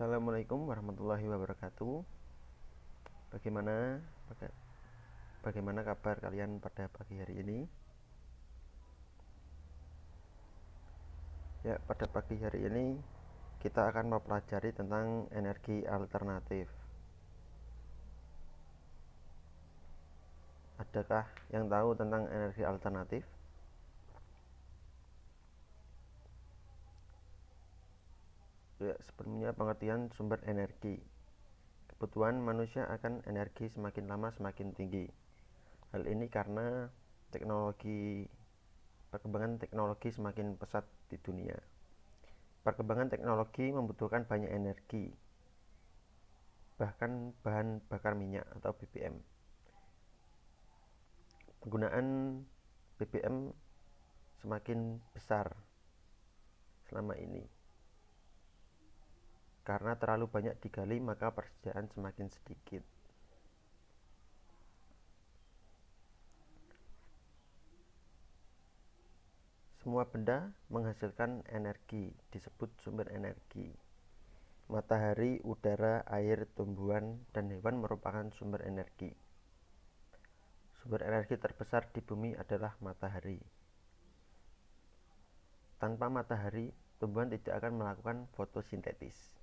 Assalamualaikum warahmatullahi wabarakatuh. Bagaimana bagaimana kabar kalian pada pagi hari ini? Ya, pada pagi hari ini kita akan mempelajari tentang energi alternatif. Adakah yang tahu tentang energi alternatif? Ya, sebelumnya pengertian sumber energi. Kebutuhan manusia akan energi semakin lama semakin tinggi. Hal ini karena perkembangan teknologi semakin pesat di dunia. Perkembangan teknologi membutuhkan banyak energi, bahkan bahan bakar minyak atau BBM. Penggunaan BBM semakin besar selama ini. Karena terlalu banyak digali, maka persediaan semakin sedikit. Semua benda menghasilkan energi, disebut sumber energi. Matahari, udara, air, tumbuhan, dan hewan merupakan sumber energi. Sumber energi terbesar di bumi adalah matahari. Tanpa matahari, tumbuhan tidak akan melakukan fotosintesis.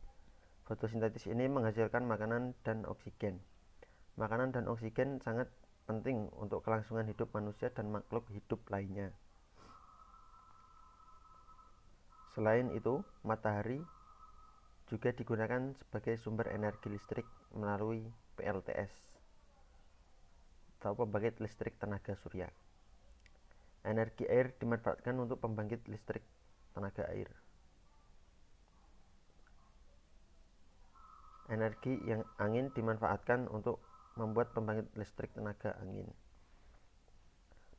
Fotosintesis ini menghasilkan makanan dan oksigen. Makanan dan oksigen sangat penting untuk kelangsungan hidup manusia dan makhluk hidup lainnya. Selain itu, matahari juga digunakan sebagai sumber energi listrik melalui PLTS atau pembangkit listrik tenaga surya. Energi air dimanfaatkan untuk pembangkit listrik tenaga air. Energi yang angin dimanfaatkan untuk membuat pembangkit listrik tenaga angin.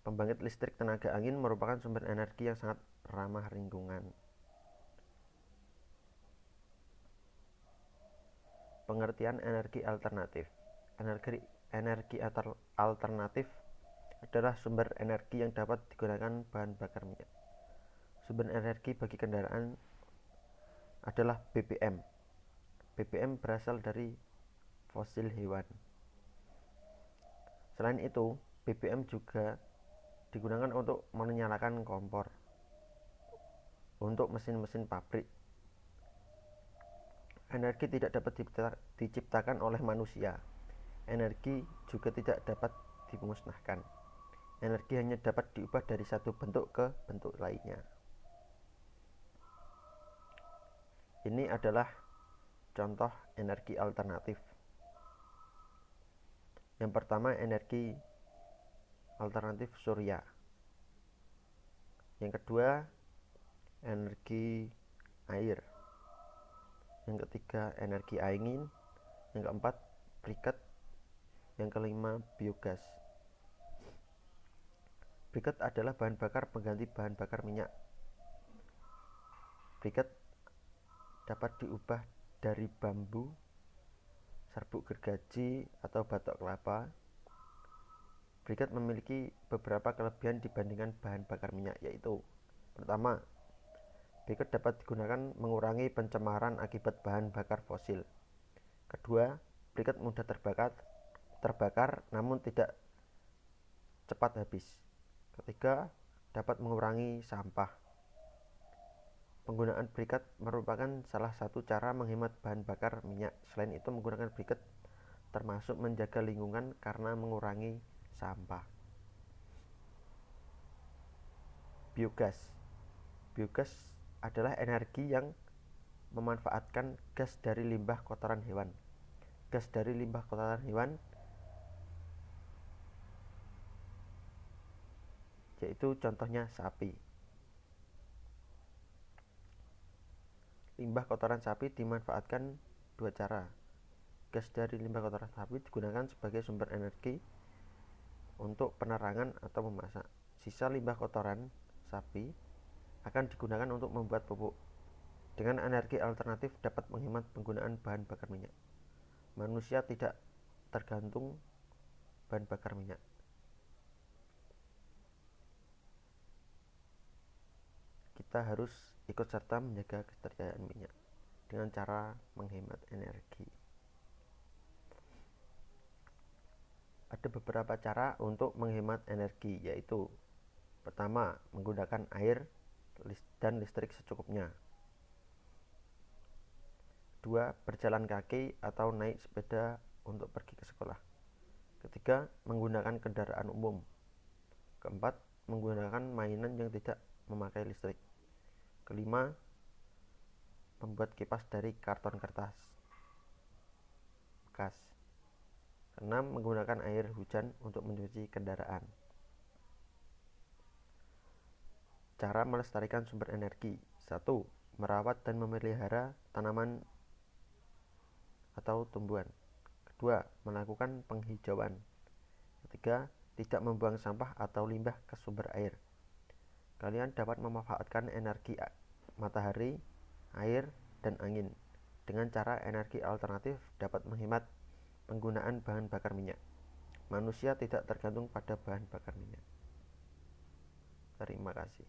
Pembangkit listrik tenaga angin merupakan sumber energi yang sangat ramah lingkungan. Pengertian energi alternatif. Energi alternatif adalah sumber energi yang dapat digunakan bahan bakar minyak. Sumber energi bagi kendaraan adalah BBM. BBM berasal dari fosil hewan. Selain itu, BBM juga digunakan untuk menyalakan kompor untuk mesin-mesin pabrik. Energi tidak dapat diciptakan oleh manusia. Energi juga tidak dapat dimusnahkan. Energi hanya dapat diubah dari satu bentuk ke bentuk lainnya. Ini adalah contoh energi alternatif. Yang pertama, energi alternatif surya. Yang kedua, energi air. Yang ketiga, energi angin. Yang keempat, briket. Yang kelima, biogas. Briket adalah bahan bakar pengganti bahan bakar minyak. Briket dapat diubah dari bambu, serbuk gergaji, atau batok kelapa. Briket memiliki beberapa kelebihan dibandingkan bahan bakar minyak, yaitu: pertama, briket dapat digunakan mengurangi pencemaran akibat bahan bakar fosil. Kedua, briket mudah terbakar namun tidak cepat habis. Ketiga, dapat mengurangi sampah. Penggunaan briket merupakan salah satu cara menghemat bahan bakar minyak. Selain itu, menggunakan briket termasuk menjaga lingkungan karena mengurangi sampah. Biogas. Biogas adalah energi yang memanfaatkan gas dari limbah kotoran hewan. Gas dari limbah kotoran hewan yaitu contohnya sapi. Limbah kotoran sapi dimanfaatkan dua cara. Gas dari limbah kotoran sapi digunakan sebagai sumber energi untuk penerangan atau memasak. Sisa limbah kotoran sapi akan digunakan untuk membuat pupuk. Dengan energi alternatif dapat menghemat penggunaan bahan bakar minyak. Manusia tidak tergantung bahan bakar minyak. Kita harus ikut serta menjaga ketersediaan minyak. dengan cara menghemat energi. Ada beberapa cara untuk menghemat energi, yaitu pertama, menggunakan air dan listrik secukupnya. 2. Berjalan kaki atau naik sepeda untuk pergi ke sekolah. Ketiga, menggunakan kendaraan umum. Keempat, menggunakan mainan yang tidak memakai listrik. Kelima, membuat kipas dari karton kertas bekas. Keenam, menggunakan air hujan untuk mencuci kendaraan. Cara melestarikan sumber energi. 1. Merawat dan memelihara tanaman atau tumbuhan. Kedua, melakukan penghijauan. Ketiga, tidak membuang sampah atau limbah ke sumber air. Kalian dapat memanfaatkan energi matahari, air, dan angin. Dengan cara energi alternatif dapat menghemat penggunaan bahan bakar minyak. Manusia tidak tergantung pada bahan bakar minyak. Terima kasih.